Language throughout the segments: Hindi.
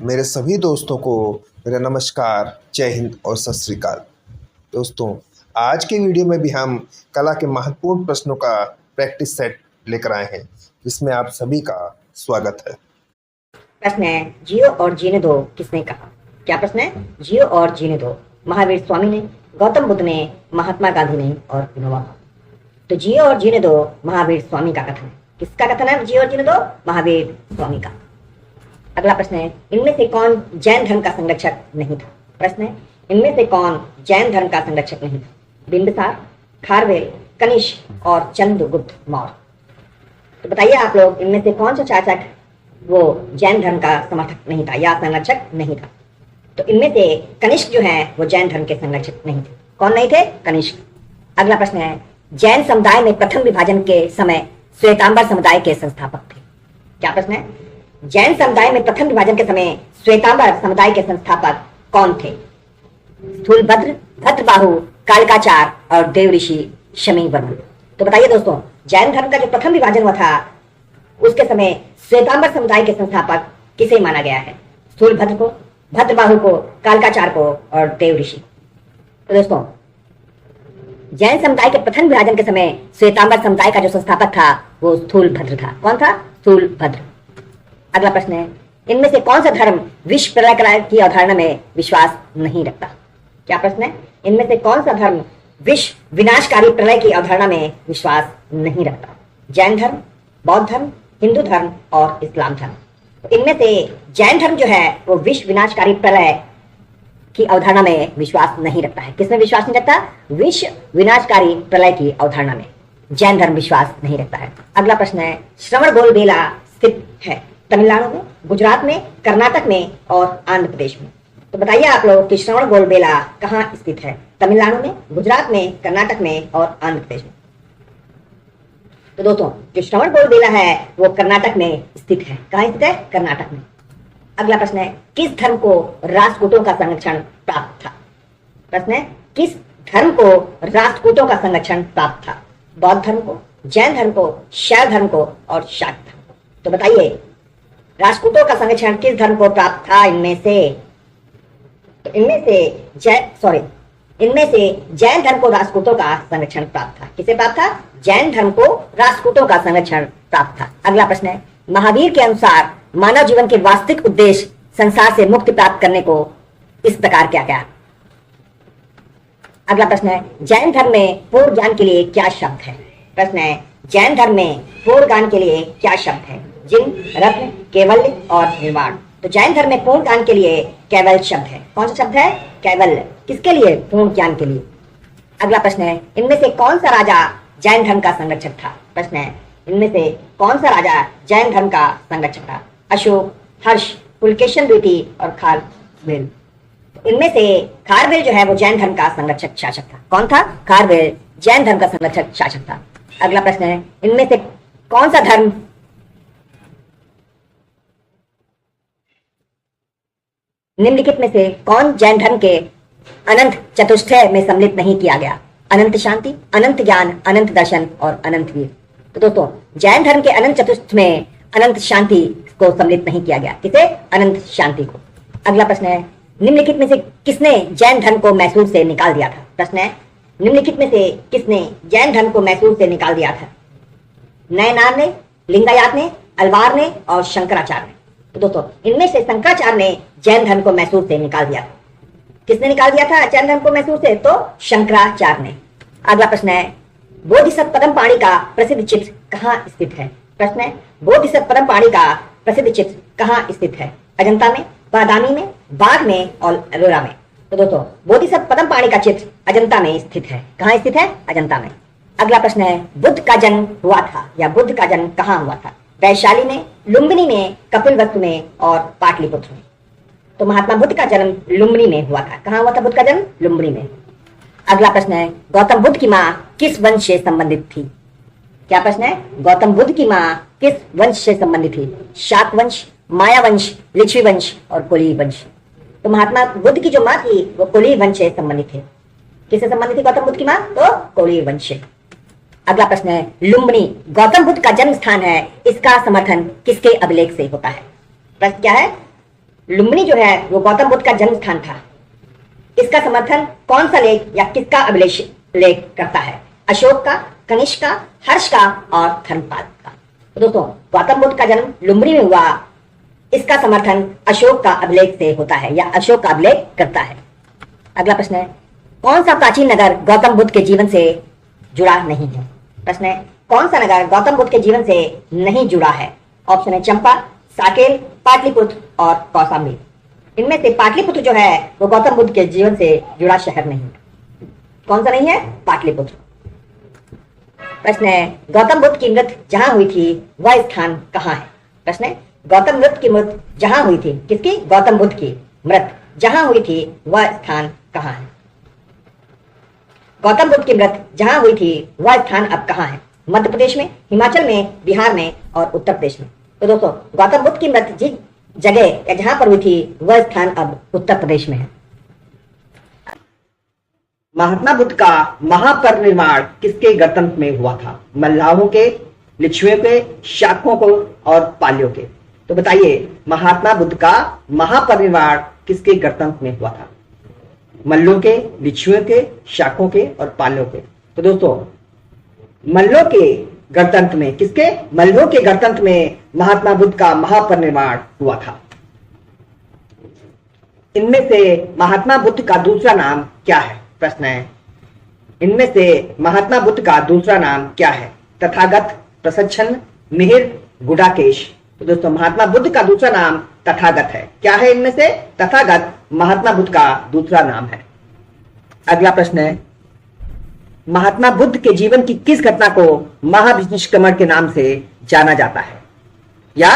मेरे सभी दोस्तों को मेरा नमस्कार, जय हिंद और सत श्री अकाल। दोस्तों, आज के वीडियो में भी हम कला के महत्वपूर्ण प्रश्नों का प्रैक्टिस सेट लेकर आए हैं, जिसमें आप सभी का स्वागत है। प्रश्न है, जियो और जीने दो किसने कहा? क्या प्रश्न है? जियो और जीने दो महावीर स्वामी ने, गौतम बुद्ध ने, महात्मा गांधी ने और विनोबा भावे। तो जियो और जीने दो महावीर स्वामी का कथन है। किसका कथन है? जियो और जीने दो महावीर स्वामी का। अगला प्रश्न है, इनमें से कौन जैन धर्म का संरक्षक नहीं था? प्रश्न है, इनमें से कौन जैन धर्म का संरक्षक नहीं था? बिंबिसार, खारवेल, कनिष्क और चंद्रगुप्त मौर्य। तो बताइए आप लोग, इनमें से कौन सा शासक वो जैन धर्म का समर्थक नहीं था या संरक्षक नहीं था? तो इनमें से कनिष्क जो है वो जैन धर्म के संरक्षक नहीं थे। कौन नहीं थे? कनिष्क। अगला प्रश्न है, जैन समुदाय में प्रथम विभाजन के समय श्वेतांबर समुदाय के संस्थापक थे। क्या प्रश्न है? जैन समुदाय में प्रथम विभाजन के समय श्वेतांबर समुदाय के संस्थापक कौन थे? स्थूलभद्र, भद्रबाहु, कालिकाचार्य और देव ऋषि शमीवर्मन। तो बताइए दोस्तों, जैन धर्म का जो प्रथम विभाजन हुआ था उसके समय श्वेतांबर समुदाय के संस्थापक किसे माना गया है? स्थूलभद्र को, भद्रबाहु को, कालिकाचार्य को और देव ऋषि। तो दोस्तों, जैन समुदाय के प्रथम विभाजन के समय श्वेतांबर समुदाय का जो संस्थापक था वो स्थूलभद्र था। कौन था? स्थूलभद्र। अगला प्रश्न है, इनमें से कौन सा धर्म विश्व प्रलय की अवधारणा में विश्वास नहीं रखता? क्या प्रश्न है? इनमें से कौन सा धर्म विश्व विनाशकारी प्रलय की अवधारणा में विश्वास नहीं रखता? जैन धर्म, बौद्ध धर्म, हिंदू धर्म और इस्लाम धर्म। तो इनमें से जैन धर्म जो है वो विश्व विनाशकारी प्रलय की अवधारणा में विश्वास नहीं रखता है। किसमें विश्वास नहीं रखता? विश्व विनाशकारी प्रलय की अवधारणा में जैन धर्म विश्वास नहीं रखता है। अगला प्रश्न है, श्रवणबेलगोला स्थित है तमिलनाडु में, गुजरात में, कर्नाटक में और आंध्र प्रदेश में। तो बताइए आप लोग कि श्रवणबेलगोला कहाँ स्थित है? तमिलनाडु में, गुजरात में, कर्नाटक में और आंध्र प्रदेश में। तो दोस्तों, जो श्रवणबेलगोला है वो कर्नाटक में स्थित है। कहाँ स्थित है? कर्नाटक में। अगला प्रश्न है, किस धर्म को राष्ट्रकूटों का संरक्षण प्राप्त था? प्रश्न है, किस धर्म को राष्ट्रकूटों का संरक्षण प्राप्त था? बौद्ध धर्म को, जैन धर्म को, शैव धर्म को और शाक्त धर्म को। तो बताइए, राष्ट्रकूटों का संरक्षण किस धर्म को प्राप्त था इनमें से? तो इनमें से जैन धर्म को राष्ट्रकूटों का संरक्षण प्राप्त था। किसे प्राप्त था? जैन धर्म को राष्ट्रकूटों का संरक्षण प्राप्त था। अगला प्रश्न है, महावीर के अनुसार मानव जीवन के वास्तविक उद्देश्य संसार से मुक्ति प्राप्त करने को इस प्रकार क्या क्या? अगला प्रश्न है, जैन धर्म में पूर्ण ज्ञान के लिए क्या शब्द है? प्रश्न है, जैन धर्म में पूर्ण ज्ञान के लिए क्या शब्द है? जिन, रत्न, कैवल्य और निर्वाण। तो जैन धर्म में पूर्ण ज्ञान के लिए कैवल्य शब्द है। कौन सा शब्द है? कैवल्य। किसके लिए? पूर्ण ज्ञान के लिए। अगला प्रश्न है, इनमें से कौन सा राजा जैन धर्म का संरक्षक था? प्रश्न है, इनमें से कौन सा राजा जैन धर्म का संरक्षक था? अशोक, हर्ष, पुलकेशन द्वितीय और खारवेल। इनमें से खारवेल जो है वो जैन धर्म का संरक्षक शासक था। कौन था? खारवेल जैन धर्म का संरक्षक शासक था। अगला प्रश्न है, इनमें से कौन सा धर्म निम्नलिखित में से कौन जैन धर्म के अनंत चतुष्टय में सम्मिलित नहीं किया गया? अनंत शांति, अनंत ज्ञान, अनंत दर्शन और अनंत वीर। तो दोस्तों, जैन धर्म के अनंत चतुष्ट में अनंत शांति को सम्मिलित नहीं किया गया। किसे? अनंत शांति को। अगला प्रश्न है, निम्नलिखित में से किसने जैन धर्म को मैसूर से निकाल दिया था? प्रश्न है, निम्नलिखित में से किसने जैन धर्म को मैसूर से निकाल दिया था? नयनार ने, लिंगायत ने, अलवार ने और शंकराचार्य ने। तो दोस्तों, इनमें से शंकराचार्य ने जैन धर्म को मैसूर से निकाल दिया था। किसने निकाल दिया था जैन धर्म को मैसूर से? तो शंकराचार्य ने। अगला प्रश्न है, बोधिसत्व पद्मपाणि का प्रसिद्ध चित्र कहाँ स्थित है? प्रश्न है, बोधिसत्व पद्मपाणि का प्रसिद्ध चित्र कहाँ स्थित है? अजंता में, बादामी में, बाघ में और एलोरा में। तो दोस्तों, बोधिसत्व पद्मपाणि का चित्र अजंता में स्थित है। कहाँ स्थित है? अजंता में। अगला प्रश्न है, बुद्ध का जन्म हुआ था या बुद्ध का जन्म कहाँ हुआ था? वैशाली में, लुम्बिनी में, कपिलवस्तु में और पाटलिपुत्र में। तो महात्मा बुद्ध का जन्म लुम्बिनी में हुआ था। कहाँ हुआ था बुद्ध का जन्म? लुम्बिनी में। अगला प्रश्न है, गौतम बुद्ध की माँ किस वंश से संबंधित थी? क्या प्रश्न है? गौतम बुद्ध की माँ किस वंश से संबंधित थी? शाक वंश, माया वंश, लिच्छवी वंश और कोली वंश। तो महात्मा बुद्ध की जो माँ थी वो कोली वंश से संबंधित थे। किससे संबंधित थी गौतम बुद्ध की माँ? तो कोली वंश से। अगला प्रश्न है, लुम्बिनी गौतम बुद्ध का जन्म स्थान है, इसका समर्थन किसके अभिलेख से होता है? प्रश्न क्या है? लुम्बिनी जो है वो गौतम बुद्ध का जन्म स्थान था। इसका समर्थन कौन सा लेख या किसका अभिलेख लेख करता है? अशोक का, कनिष्क का, हर्ष का और धर्मपाल का। तो दोस्तों, गौतम बुद्ध का जन्म लुम्बिनी में हुआ, इसका समर्थन अशोक का अभिलेख से होता है या अशोक का अभिलेख करता है। अगला प्रश्न है, कौन सा प्राचीन नगर गौतम बुद्ध के जीवन से जुड़ा नहीं है? प्रश्न है, कौन सा नगर गौतम बुद्ध के जीवन से नहीं जुड़ा है? ऑप्शन है चंपा, साकेत, पाटलिपुत्र और कौशाम्बी। इनमें से पाटलिपुत्र जो है वो गौतम बुद्ध के जीवन से जुड़ा शहर नहीं है। कौन सा नहीं है? पाटलिपुत्र। प्रश्न है, गौतम बुद्ध की मृत्यु जहां हुई थी वह स्थान कहाँ है? प्रश्न है, गौतम बुद्ध की मृत्यु जहां हुई थी, किसकी? गौतम बुद्ध की मृत्यु जहां हुई थी वह स्थान कहाँ है? गौतम बुद्ध की मृत्यु जहां हुई थी वह स्थान अब कहाँ है? मध्य प्रदेश में, हिमाचल में, बिहार में और उत्तर प्रदेश में। तो दोस्तों, गौतम बुद्ध की मृत्यु जिस जगह या जहां पर हुई थी वह स्थान अब उत्तर प्रदेश में है। महात्मा बुद्ध का महापरिनिर्वाण किसके गणतंत्र में हुआ था? मल्लाहों के, लिच्छुओं के, शाकों को और पालियों के। तो बताइए, महात्मा बुद्ध का महापरिनिर्वाण किसके गणतंत्र में हुआ था? मल्लों के, लिच्छुओं के, शाकों के और पालियों के। तो दोस्तों, मल्लों के गणतंत्र में, किसके? मल्लों के गणतंत्र में महात्मा बुद्ध का महापरिनिर्वाण हुआ था। इनमें से महात्मा बुद्ध का दूसरा नाम क्या है? प्रश्न है, इनमें से महात्मा बुद्ध का दूसरा नाम क्या है? तथागत, प्रसन्न, मिहिर, गुडाकेश। तो दोस्तों, महात्मा बुद्ध का दूसरा नाम तथागत है। क्या है इनमें से? तथागत महात्मा बुद्ध का दूसरा नाम है। अगला प्रश्न है, महात्मा बुद्ध के जीवन की किस घटना को महाविनिष्क्रमण के नाम से जाना जाता है या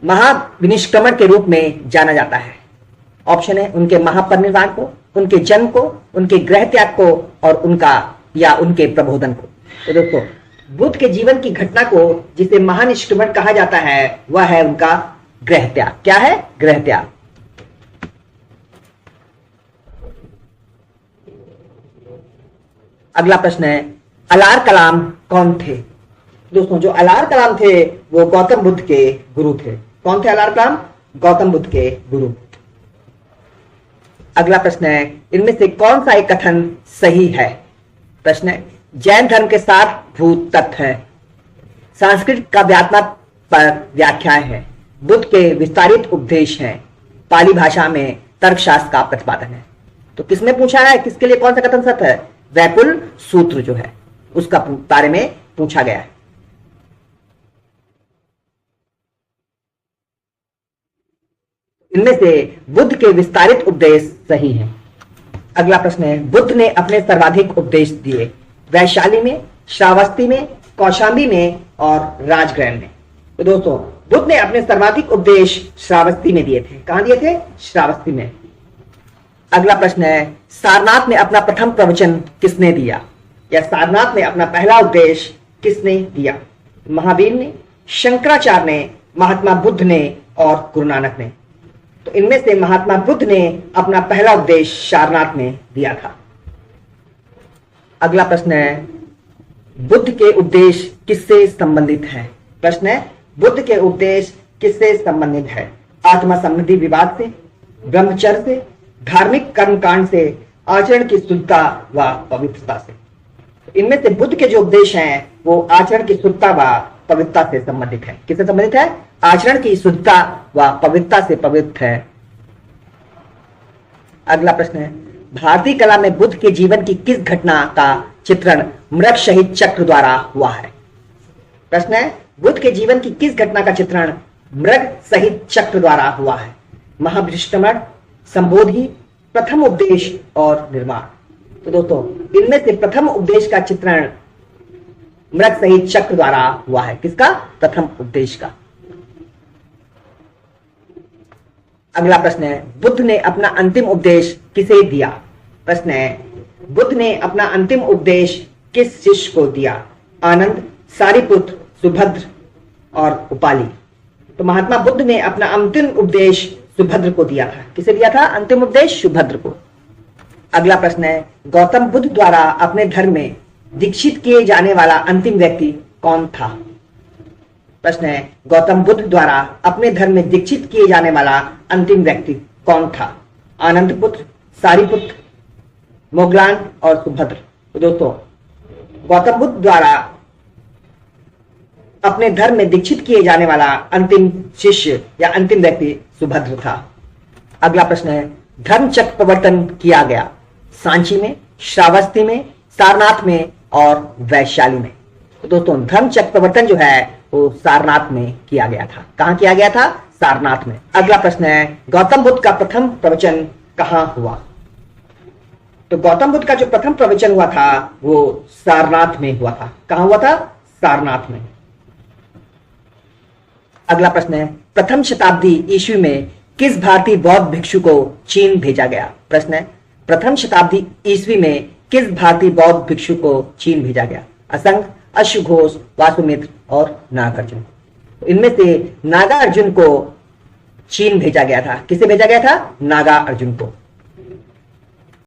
महाविनिष्क्रमण के रूप में जाना जाता है? ऑप्शन है उनके महापरिनिर्वाण को, उनके जन्म को, उनके गृह त्याग को और उनके प्रबोधन को। तो दोस्तों, बुद्ध के जीवन की घटना को जिसे महानिष्क्रमण कहा जाता है वह है उनका गृह त्याग। क्या है? गृह त्याग। अगला प्रश्न है, अलार कलाम कौन थे? दोस्तों, जो अलार कलाम थे वो गौतम बुद्ध के गुरु थे। कौन थे अलार कलाम? गौतम बुद्ध के गुरु। अगला प्रश्न है, इनमें से कौन सा एक कथन सही है? प्रश्न है, जैन धर्म के 7 भूत तत्व हैं, संस्कृत का व्यात्मक पर व्याख्याएं हैं, बुद्ध के विस्तारित उपदेश हैं, पाली भाषा में तर्कशास्त्र का प्रतिपादन है। तो किसने पूछा है किसके लिए कौन सा कथन सत्य है? वैपुल सूत्र जो है उसका बारे में पूछा गया है। इनमें से बुद्ध के विस्तारित उपदेश सही हैं। अगला प्रश्न है, बुद्ध ने अपने सर्वाधिक उपदेश दिए वैशाली में, श्रावस्ती में, कौशाम्बी में और राजगृह में। तो दोस्तों, बुद्ध ने अपने सर्वाधिक उपदेश श्रावस्ती में दिए थे। कहां दिए थे? श्रावस्ती में। अगला प्रश्न है, सारनाथ में अपना प्रथम प्रवचन किसने दिया या सारनाथ में अपना पहला उपदेश किसने दिया? महावीर ने, शंकराचार्य ने, महात्मा बुद्ध ने और गुरु नानक ने। तो इनमें से महात्मा बुद्ध ने अपना पहला उपदेश सारनाथ में दिया था। अगला प्रश्न है, बुद्ध के उपदेश किससे संबंधित है? प्रश्न है, बुद्ध के उपदेश किससे संबंधित है? आत्मा संबंधी विवाद से, ब्रह्मचर्य से, धार्मिक कर्मकांड से, आचरण की शुद्धता व पवित्रता से। इनमें से बुद्ध के जो उपदेश हैं वो आचरण की शुद्धता व पवित्रता से संबंधित है। किससे संबंधित है? आचरण की शुद्धता व पवित्रता से पवित्र है। अगला प्रश्न है, भारतीय कला में बुद्ध के जीवन की किस घटना का चित्रण मृग शहीद चक्र द्वारा हुआ है? प्रश्न है, बुद्ध के जीवन की किस घटना का चित्रण मृग शहीद चक्र द्वारा हुआ है? महाविनिष्क्रमण, संबोधि, प्रथम उपदेश और निर्माण। तो दोस्तों, इनमें से प्रथम उपदेश का चित्रण मृग शहीद चक्र द्वारा हुआ है। किसका? प्रथम उपदेश का। अगला प्रश्न है, बुद्ध ने अपना अंतिम उपदेश किसे दिया? प्रश्न है, बुद्ध ने अपना अंतिम उपदेश किस शिष्य को दिया? आनंद, सारिपुत्र, सुभद्र और उपाली। तो महात्मा बुद्ध ने अपना अंतिम उपदेश सुभद्र को दिया था। किसे दिया था अंतिम उपदेश? सुभद्र को। अगला प्रश्न है, गौतम बुद्ध द्वारा अपने धर्म में दीक्षित किए जाने वाला अंतिम व्यक्ति कौन था? प्रश्न है, गौतम बुद्ध द्वारा अपने धर्म में दीक्षित किए जाने वाला अंतिम व्यक्ति कौन था? आनंदपुत्र, सारिपुत्र, मोगलान और सुभद्र। तो दोस्तों, गौतम बुद्ध द्वारा अपने धर्म में दीक्षित किए जाने वाला अंतिम शिष्य या अंतिम व्यक्ति सुभद्र था। अगला प्रश्न है, धर्म चक्र प्रवर्तन किया गया सांची में, श्रावस्ती में, सारनाथ में और वैशाली में। तो दोस्तों, धर्म चक्र प्रवर्तन जो है वो सारनाथ में किया गया था। कहां किया गया था? सारनाथ में। अगला प्रश्न है, गौतम बुद्ध का प्रथम प्रवचन कहां हुआ? तो गौतम बुद्ध का जो प्रथम प्रवचन हुआ था वो सारनाथ में हुआ था। कहां हुआ था? सारनाथ में। अगला प्रश्न है, प्रथम शताब्दी ईस्वी में किस भारतीय बौद्ध भिक्षु को चीन भेजा गया? प्रश्न है, प्रथम शताब्दी ईस्वी में किस भारतीय बौद्ध भिक्षु को चीन भेजा गया? असंग, अश्वघोष, वासुमित्र और नागार्जुन। इनमें से नागार्जुन को चीन भेजा गया था। किसे भेजा गया था? नागार्जुन को।